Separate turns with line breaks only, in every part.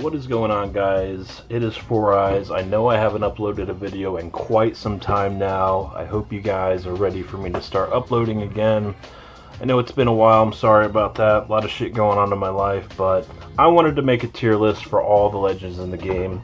What is going on, guys? It is Four Eyes. I know I haven't uploaded a video in quite some time now. I hope you guys are ready for me to start uploading again. I know it's been a while, I'm sorry about that. A lot of shit going on in my life, but I wanted to make a tier list for all the legends in the game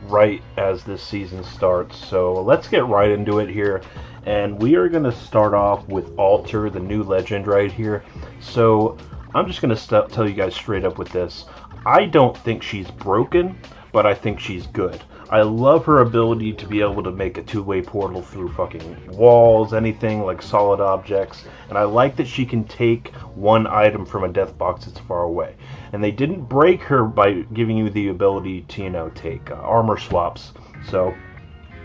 right as this season starts. So let's get right into it here. And we are going to start off with Alter, the new legend right here. So I'm just going to tell you guys straight up with this. I don't think she's broken, but I think she's good. I love her ability to be able to make a two-way portal through fucking walls, anything like solid objects, and I like that she can take one item from a death box that's far away. And they didn't break her by giving you the ability to, take armor swaps. So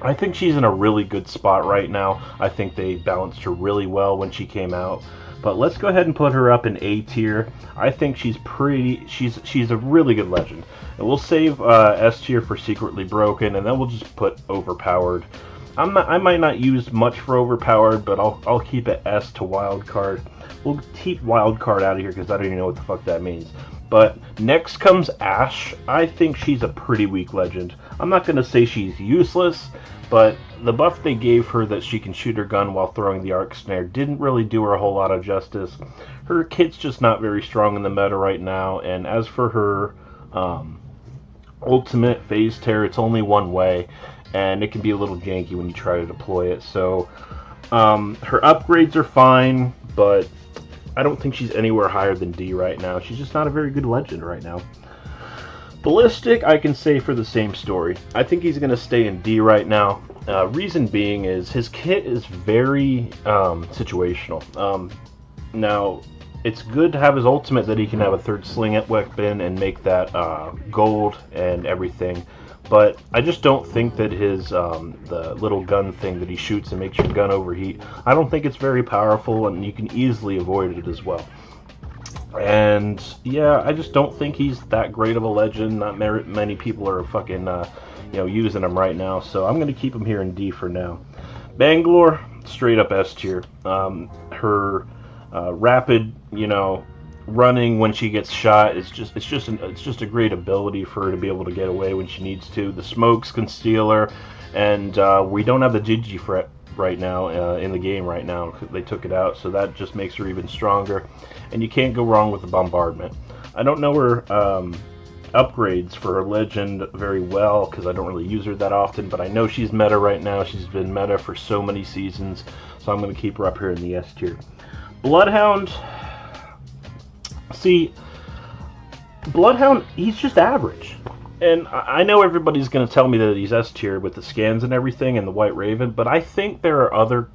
I think she's in a really good spot right now. I think they balanced her really well when she came out. But let's go ahead and put her up in A tier. I think she's a really good legend. And we'll save S tier for secretly broken, and then we'll just put overpowered. I might not use much for overpowered, but I'll keep it S to wild card. We'll keep wild card out of here because I don't even know what the fuck that means. But next comes Ashe. I think she's a pretty weak legend. I'm not going to say she's useless, but the buff they gave her that she can shoot her gun while throwing the arc snare didn't really do her a whole lot of justice. Her kit's just not very strong in the meta right now, and as for her ultimate phase tear, it's only one way, and it can be a little janky when you try to deploy it. So her upgrades are fine, but I don't think she's anywhere higher than D right now. She's just not a very good legend right now. Ballistic, I can say for the same story. I think he's going to stay in D right now. Reason being is his kit is very situational. Now, it's good to have his ultimate that he can have a third sling weapon and make that gold and everything. But I just don't think that his the little gun thing that he shoots and makes your gun overheat, I don't think it's very powerful, and you can easily avoid it as well. And yeah, I just don't think he's that great of a legend. Not many people are fucking using him right now, so I'm going to keep him here in D for now. Bangalore, straight up S tier. Her rapid, running when she gets shot is just a great ability for her to be able to get away when she needs to. The smokes can steal her, and we don't have the Gigi fret right now in the game right now. They took it out, so that just makes her even stronger, and you can't go wrong with the bombardment. I don't know her upgrades for her legend very well because I don't really use her that often, but I know she's meta right now. She's been meta for so many seasons, so I'm going to keep her up here in the S tier. Bloodhound, see, Bloodhound, he's just average. And I know everybody's going to tell me that he's S tier with the scans and everything and the White Raven, but I think there are other,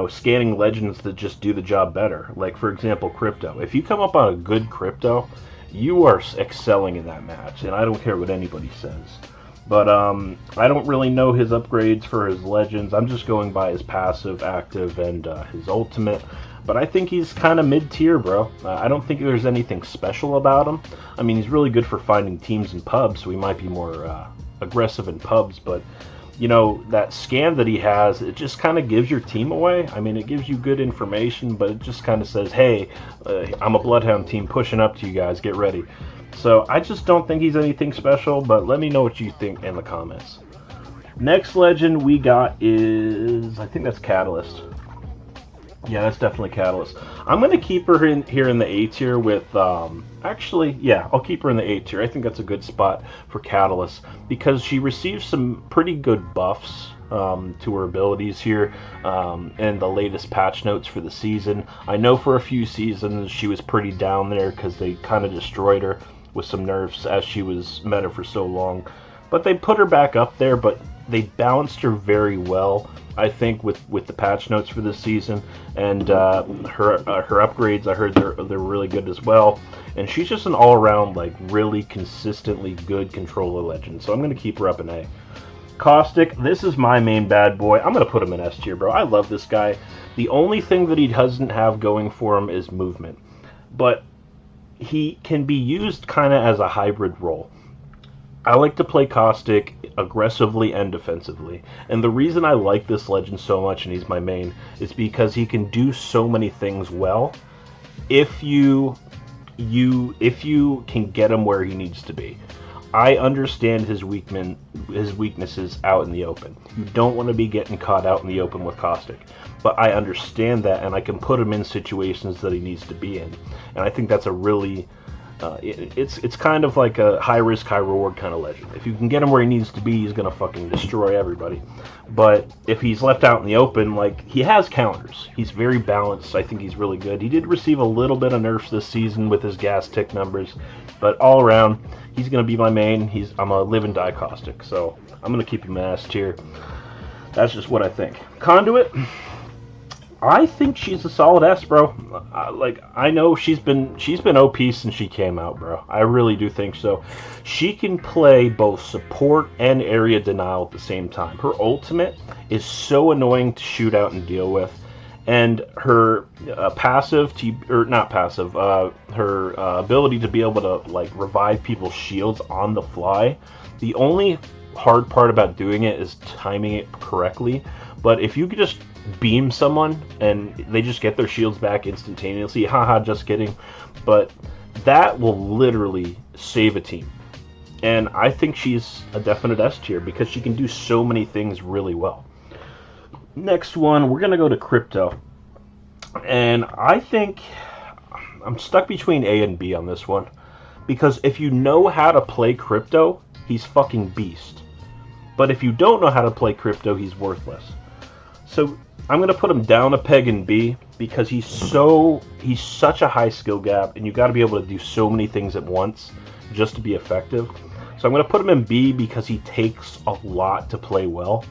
scanning legends that just do the job better. Like, for example, Crypto. If you come up on a good Crypto, you are excelling in that match, and I don't care what anybody says. But I don't really know his upgrades for his legends. I'm just going by his passive, active, and his ultimate. But I think he's kind of mid-tier, bro. I don't think there's anything special about him. I mean, he's really good for finding teams in pubs, so he might be more aggressive in pubs. But, that scan that he has, it just kind of gives your team away. I mean, it gives you good information, but it just kind of says, hey, I'm a Bloodhound team pushing up to you guys. Get ready. So I just don't think he's anything special, but let me know what you think in the comments. Next legend we got is, I think that's Catalyst. Yeah, that's definitely Catalyst. I'm going to keep her here in the A tier with, I'll keep her in the A tier. I think that's a good spot for Catalyst because she receives some pretty good buffs to her abilities here and the latest patch notes for the season. I know for a few seasons she was pretty down there because they kind of destroyed her with some nerfs as she was meta for so long. But they put her back up there, but they balanced her very well, I think, with the patch notes for this season, and her upgrades, I heard they're really good as well, and she's just an all-around, like, really consistently good controller legend, so I'm going to keep her up in A. Caustic, this is my main bad boy. I'm going to put him in S tier, bro. I love this guy. The only thing that he doesn't have going for him is movement, but he can be used kind of as a hybrid role. I like to play Caustic aggressively and defensively, and the reason I like this legend so much, and he's my main, is because he can do so many things well if you if you can get him where he needs to be. I understand his weaknesses out in the open. You don't want to be getting caught out in the open with Caustic, but I understand that, and I can put him in situations that he needs to be in. And I think that's a really it's kind of like a high risk, high reward kind of legend. If you can get him where he needs to be, he's gonna fucking destroy everybody. But if he's left out in the open, like, he has counters. He's very balanced. I think he's really good. He did receive a little bit of nerfs this season with his gas tick numbers, but all around, he's gonna be my main. I'm a live and die Caustic, so I'm gonna keep him in S tier. That's just what I think. Conduit, I think she's a solid S, bro. I know she's been OP since she came out, bro. I really do think so. She can play both support and area denial at the same time. Her ultimate is so annoying to shoot out and deal with, and her her ability to be able to like revive people's shields on the fly. The only hard part about doing it is timing it correctly. But if you could just beam someone and they just get their shields back instantaneously, haha, just kidding, but that will literally save a team. And I think she's a definite S tier because she can do so many things really well. Next one, we're gonna go to Crypto, and I think I'm stuck between A and B on this one, because if you know how to play Crypto, he's fucking beast. But if you don't know how to play Crypto, he's worthless. So I'm going to put him down a peg in B because he's such a high skill gap, and you got to be able to do so many things at once just to be effective. So I'm going to put him in B because he takes a lot to play well.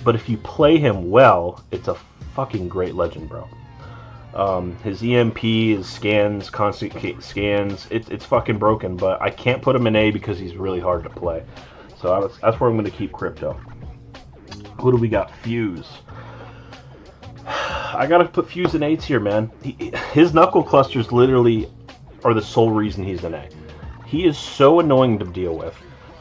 But if you play him well, it's a fucking great legend, bro. His EMP, his scans, constant scans, it's fucking broken, but I can't put him in A because he's really hard to play. So that's where I'm going to keep Crypto. Who do we got? Fuse. I gotta put Fuse in A tier, man. His knuckle clusters literally are the sole reason he's an A. He is so annoying to deal with.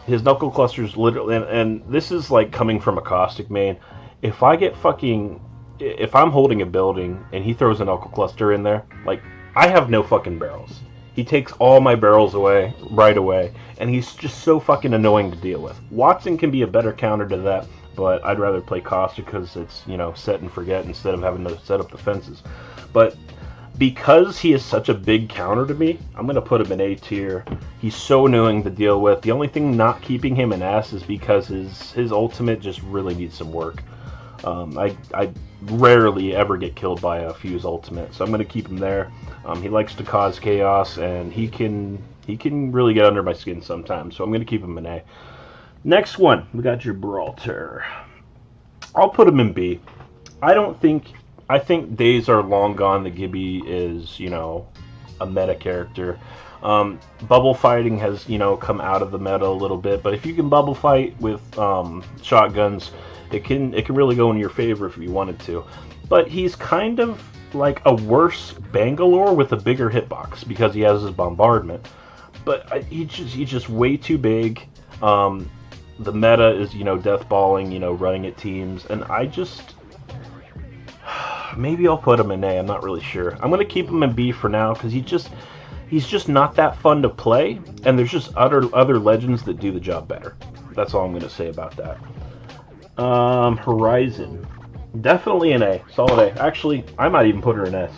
His knuckle clusters literally, and this is like coming from a Caustic main. If I'm holding a building and he throws a knuckle cluster in there, like, I have no fucking barrels. He takes all my barrels away right away, and he's just so fucking annoying to deal with. Watson can be a better counter to that, but I'd rather play Caustic because it's, set and forget instead of having to set up defenses. But because he is such a big counter to me, I'm going to put him in A tier. He's so annoying to deal with. The only thing not keeping him in S is because his ultimate just really needs some work. I rarely ever get killed by a Fuse ultimate, so I'm going to keep him there. He likes to cause chaos, and he can really get under my skin sometimes, so I'm going to keep him in A. Next one, we got Gibraltar. I'll put him in B. I think days are long gone that Gibby is, a meta character. Bubble fighting has, come out of the meta a little bit, but if you can bubble fight with shotguns, it can really go in your favor if you wanted to. But he's kind of like a worse Bangalore with a bigger hitbox because he has his bombardment. But he's just way too big. The meta is, death balling, running at teams, and maybe I'll put him in A. I'm not really sure. I'm gonna keep him in B for now because he's just not that fun to play, and there's just other legends that do the job better. That's all I'm gonna say about that. Horizon, definitely an A, solid A. Actually, I might even put her in S.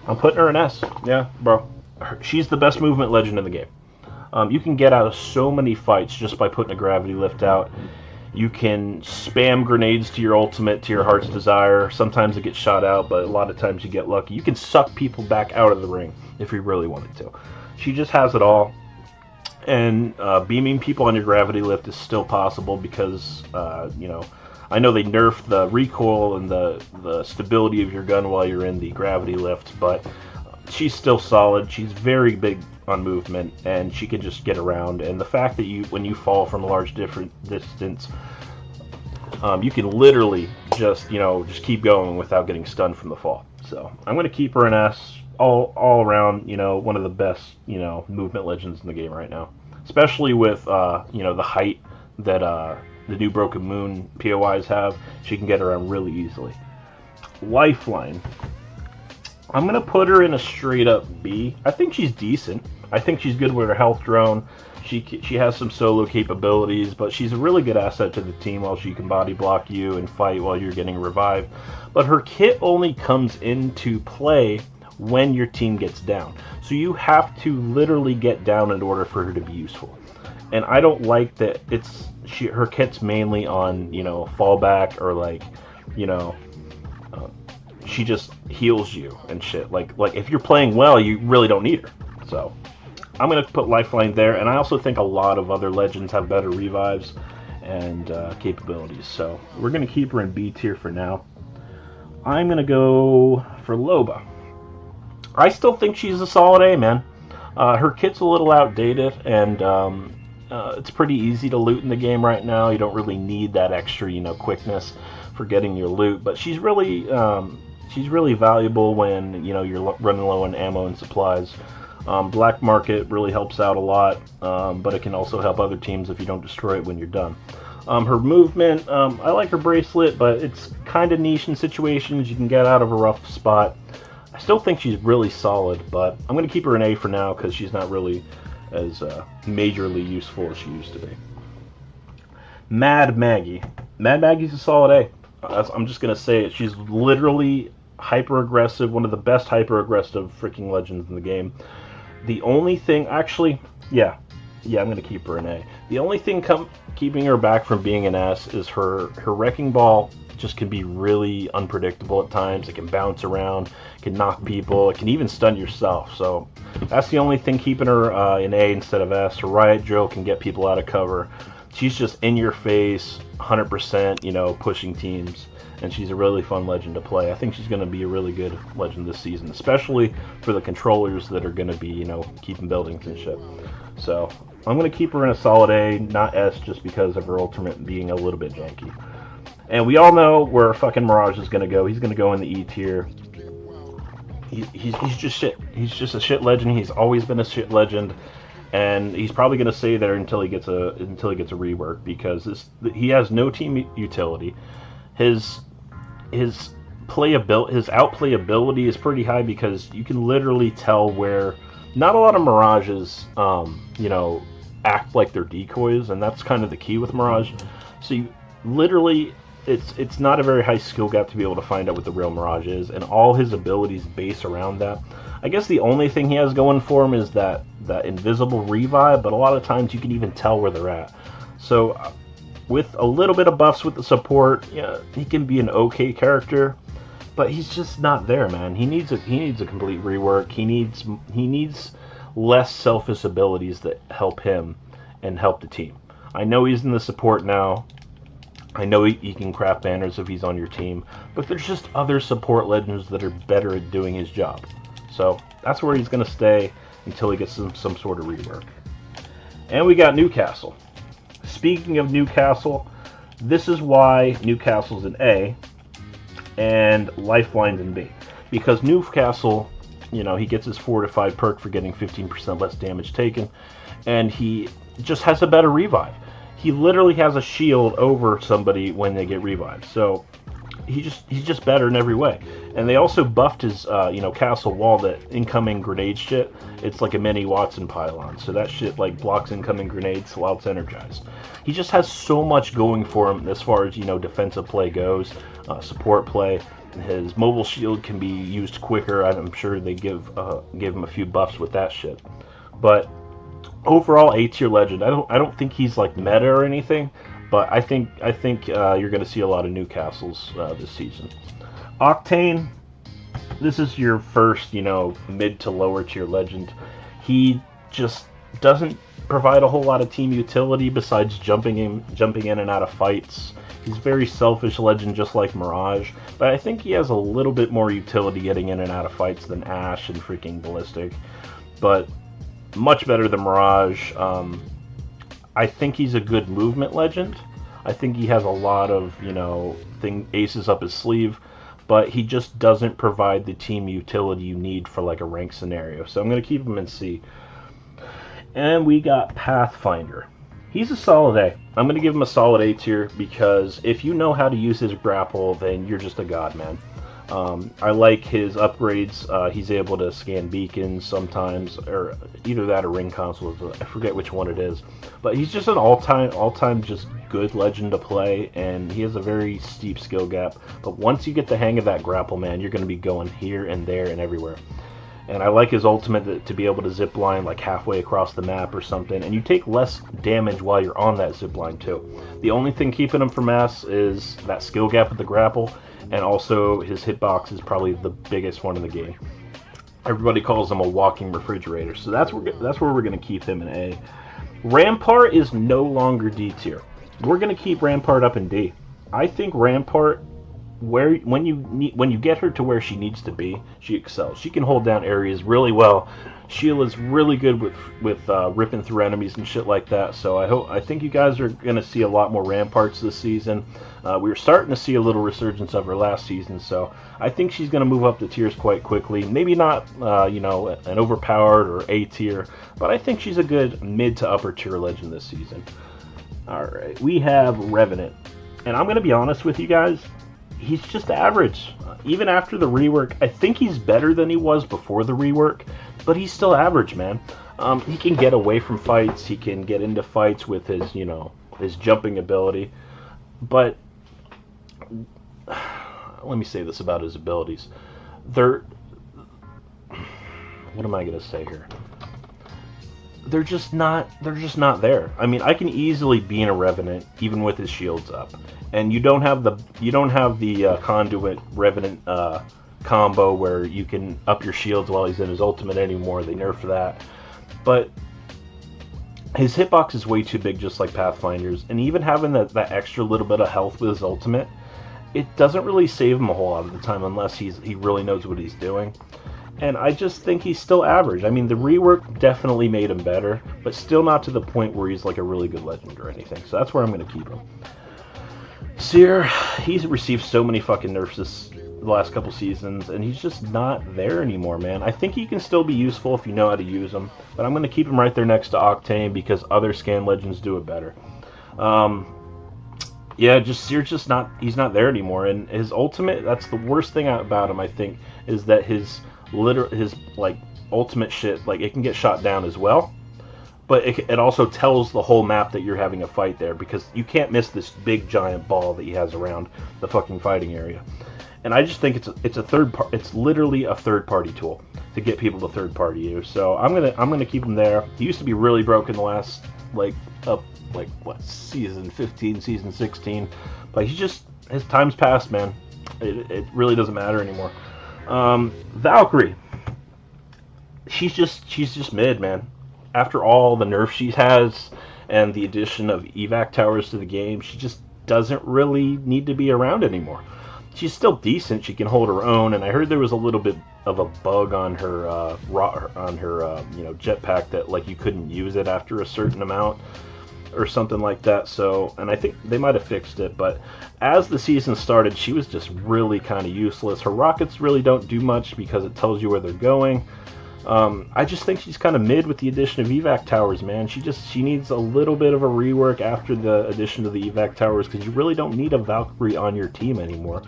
I'm putting her in S. Yeah, bro. She's the best movement legend in the game. You can get out of so many fights just by putting a gravity lift out. You can spam grenades to your ultimate, to your heart's desire. Sometimes it gets shot out, but a lot of times you get lucky. You can suck people back out of the ring if you really wanted to. She just has it all. And beaming people on your gravity lift is still possible because, I know they nerfed the recoil and the stability of your gun while you're in the gravity lift, but she's still solid. She's very big on movement, and she can just get around. And the fact that when you fall from a large distance, you can literally just keep going without getting stunned from the fall. So I'm going to keep her an S. All around, one of the best, movement legends in the game right now. Especially with, the height that the new Broken Moon POIs have. She can get around really easily. Lifeline. I'm going to put her in a straight up B. I think she's decent. I think she's good with her health drone. She has some solo capabilities, but she's a really good asset to the team while she can body block you and fight while you're getting revived. But her kit only comes into play when your team gets down. So you have to literally get down in order for her to be useful. And I don't like that her kit's mainly on, fallback or she just heals you and shit. Like if you're playing well, you really don't need her. So I'm going to put Lifeline there, and I also think a lot of other legends have better revives and capabilities. So we're going to keep her in B tier for now. I'm going to go for Loba. I still think she's a solid A, man. Her kit's a little outdated, and it's pretty easy to loot in the game right now. You don't really need that extra, quickness for getting your loot. But she's really valuable when you're running low on ammo and supplies. Black market really helps out a lot, but it can also help other teams if you don't destroy it when you're done. Her movement, I like her bracelet, but it's kind of niche in situations. You can get out of a rough spot. I still think she's really solid, but I'm going to keep her an A for now because she's not really as majorly useful as she used to be. Mad Maggie. Mad Maggie's a solid A. I'm just going to say it. She's literally hyper-aggressive, one of the best hyper-aggressive freaking legends in the game. The only thing, actually, yeah, I'm going to keep her an A. The only thing keeping her back from being an S is her Wrecking Ball just can be really unpredictable at times. It can bounce around, it can knock people, it can even stun yourself. So that's the only thing keeping her an A instead of S. Her Riot Drill can get people out of cover. She's just in your face, 100%, pushing teams. And she's a really fun legend to play. I think she's going to be a really good legend this season, especially for the controllers that are going to be, keeping buildings and shit. So I'm going to keep her in a solid A, not S, just because of her ultimate being a little bit janky. And we all know where fucking Mirage is going to go. He's going to go in the E tier. He's just shit. He's just a shit legend. He's always been a shit legend. And he's probably going to stay there until he gets a rework, because he has no team utility. His outplay ability is pretty high, because you can literally tell where not a lot of Mirages act like they're decoys, and that's kind of the key with Mirage. So you literally, it's not a very high skill gap to be able to find out what the real Mirage is, and all his abilities base around that. I guess the only thing he has going for him is that invisible revive, but a lot of times you can even tell where they're at. So with a little bit of buffs with the support, he can be an okay character, but he's just not there, man. He needs a complete rework. He needs less selfish abilities that help him and help the team. I know he's in the support now. I know he can craft banners if he's on your team, but there's just other support legends that are better at doing his job. So that's where he's going to stay until he gets some sort of rework. And we got Newcastle. Speaking of Newcastle, this is why Newcastle's an A and Lifeline's in B. Because Newcastle, he gets his fortified perk for getting 15% less damage taken, and he just has a better revive. He literally has a shield over somebody when they get revived. So he's just better in every way. And they also buffed his castle wall, that incoming grenade shit. It's like a mini Watson pylon, so that shit blocks incoming grenades while it's energized. He just has so much going for him as far as defensive play goes, support play. His mobile shield can be used quicker. I'm sure they give him a few buffs with that shit. But overall, A tier legend. I don't think he's meta or anything, but I think you're going to see a lot of Newcastles this season. Octane, this is your first, mid to lower tier legend. He just doesn't provide a whole lot of team utility besides jumping in and out of fights. He's a very selfish legend, just like Mirage, but I think he has a little bit more utility getting in and out of fights than Ashe and freaking Ballistic, but much better than Mirage. I think he's a good movement legend. I think he has a lot of, aces up his sleeve, but he just doesn't provide the team utility you need for a rank scenario. So I'm going to keep him in C. And we got Pathfinder. He's a solid A. I'm going to give him a solid A tier, because if you know how to use his grapple, then you're just a god, man. I like his upgrades. He's able to scan beacons sometimes, or either that or ring consoles. I forget which one it is. But he's just an all-time just good legend to play, and he has a very steep skill gap. But once you get the hang of that grapple, man, you're going to be going here and there and everywhere. And I like his ultimate to be able to zip line like halfway across the map or something, and you take less damage while you're on that zip line too. The only thing keeping him from mass is that skill gap with the grapple, and also his hitbox is probably the biggest one in the game. Everybody calls him a walking refrigerator, so that's where we're going to keep him in A. Rampart is no longer D tier. We're going to keep Rampart up in D. I think Rampart, when you get her to where she needs to be, she excels. She can hold down areas really well. Sheila's really good with ripping through enemies and shit like that. So I think you guys are going to see a lot more Ramparts this season. We were starting to see a little resurgence of her last season, so I think she's going to move up the tiers quite quickly. Maybe not an overpowered or A tier, but I think she's a good mid to upper tier legend this season. All right, we have Revenant, and I'm going to be honest with you guys. He's just average. Even after the rework, I think he's better than he was before the rework, but he's still average, man. He can get away from fights. He can get into fights with his jumping ability. But let me say this about his abilities. What am I going to say here? They're just not there. I mean, I can easily be in a Revenant even with his shields up. And you don't have the Conduit Revenant combo where you can up your shields while he's in his ultimate anymore. They nerfed that. But his hitbox is way too big, just like Pathfinder's. And even having that extra little bit of health with his ultimate, it doesn't really save him a whole lot of the time unless he really knows what he's doing. And I just think he's still average. I mean, the rework definitely made him better, but still not to the point where he's like a really good legend or anything. So that's where I'm going to keep him. Seer, he's received so many fucking nerfs the last couple seasons, and he's just not there anymore, man. I think he can still be useful if you know how to use him, but I'm going to keep him right there next to Octane because other scan legends do it better. Seer's he's not there anymore, and his ultimate, that's the worst thing about him, I think, is that his ultimate shit, like, it can get shot down as well. But it also tells the whole map that you're having a fight there, because you can't miss this big giant ball that he has around the fucking fighting area. And I just think it's literally a third-party tool to get people to third-party use. So I'm gonna keep him there. He used to be really broken the last season 15, season 16, but his time's passed, man. It really doesn't matter anymore. Valkyrie, she's just mid, man. After all the nerfs she has and the addition of evac towers to the game, she just doesn't really need to be around anymore. She's still decent. She can hold her own, and I heard there was a little bit of a bug on her jetpack that like you couldn't use it after a certain amount or something like that. So, and I think they might have fixed it, but as the season started, she was just really kind of useless. Her rockets really don't do much because it tells you where they're going. I just think she's kind of mid with the addition of evac towers, man. She needs a little bit of a rework after the addition of the evac towers, because you really don't need a Valkyrie on your team anymore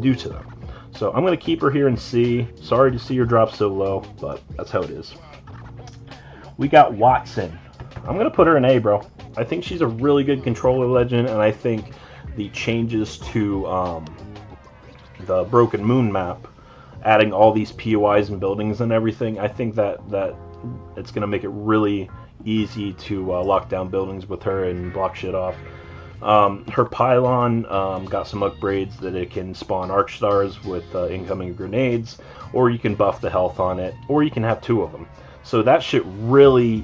due to them. So I'm going to keep her here in C. Sorry to see her drop so low, but that's how it is. We got Watson. I'm going to put her in A, bro. I think she's a really good controller legend, and I think the changes to the Broken Moon map, adding all these POIs and buildings and everything, I think that it's going to make it really easy to lock down buildings with her and block shit off. Her pylon got some upgrades that it can spawn arc stars with incoming grenades, or you can buff the health on it, or you can have two of them. So that shit really,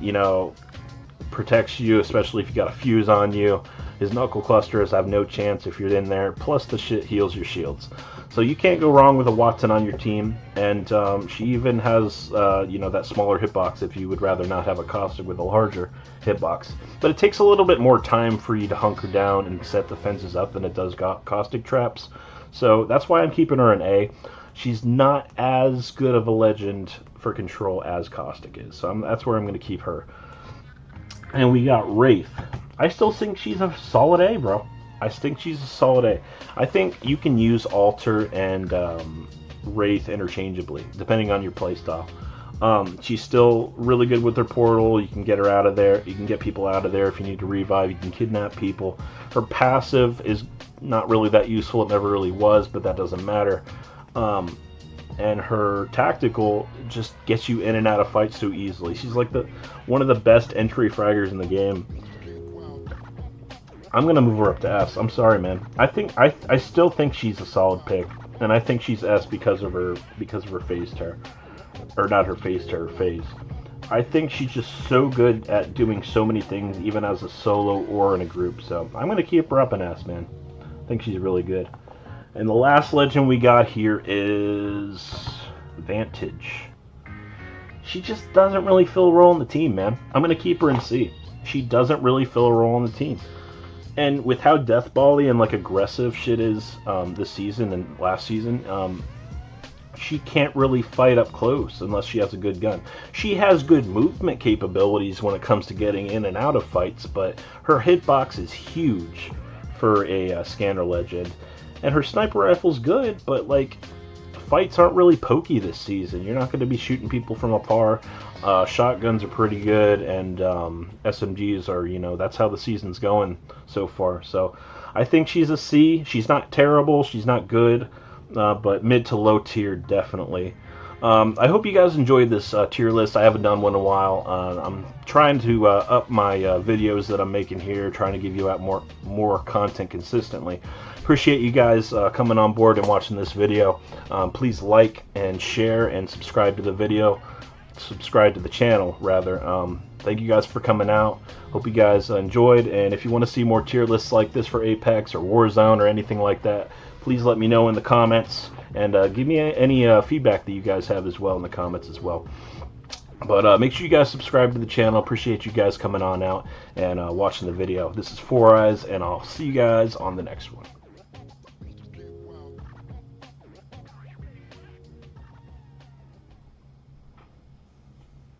protects you, especially if you got a fuse on you. His knuckle clusters have no chance if you're in there, plus the shit heals your shields. So you can't go wrong with a Watson on your team, and she even has, that smaller hitbox if you would rather not have a Caustic with a larger hitbox. But it takes a little bit more time for you to hunker down and set the fences up than it does Caustic traps. So that's why I'm keeping her in A. She's not as good of a legend for control as Caustic is, so that's where I'm going to keep her. And we got Wraith. I still think she's a solid A, bro. I think she's a solid A. I think you can use Alter and Wraith interchangeably, depending on your playstyle. She's still really good with her portal. You can get her out of there. You can get people out of there if you need to revive. You can kidnap people. Her passive is not really that useful. It never really was, but that doesn't matter. And her tactical just gets you in and out of fights so easily. She's like one of the best entry fraggers in the game. I'm gonna move her up to S. I'm sorry, man. I still think she's a solid pick, and I think she's S because of her phase tear, or not her phase tear, her phase. I think she's just so good at doing so many things, even as a solo or in a group. So I'm gonna keep her up in S, man. I think she's really good. And the last legend we got here is Vantage. She just doesn't really fill a role in the team, man. I'm gonna keep her in C. She doesn't really fill a role in the team. And with how deathball-y and like aggressive shit is this season and last season, she can't really fight up close unless she has a good gun. She has good movement capabilities when it comes to getting in and out of fights, but her hitbox is huge for a scanner legend. And her sniper rifle's good, but like fights aren't really pokey this season. You're not going to be shooting people from afar. Shotguns are pretty good, and SMGs are, you know, that's how the season's going so far. So I think she's a C. She's not terrible. She's not good, but mid to low tier, definitely. I hope you guys enjoyed this tier list. I haven't done one in a while. I'm trying to up my videos that I'm making here, trying to give you out more content consistently. Appreciate you guys coming on board and watching this video. Please like and share and subscribe to the video. Subscribe to the channel, rather. Thank you guys for coming out. Hope you guys enjoyed. And if you want to see more tier lists like this for Apex or Warzone or anything like that, please let me know in the comments. And give me any feedback that you guys have as well in the comments as well. But make sure you guys subscribe to the channel. Appreciate you guys coming on out and watching the video. This is Four Eyes, and I'll see you guys on the next one.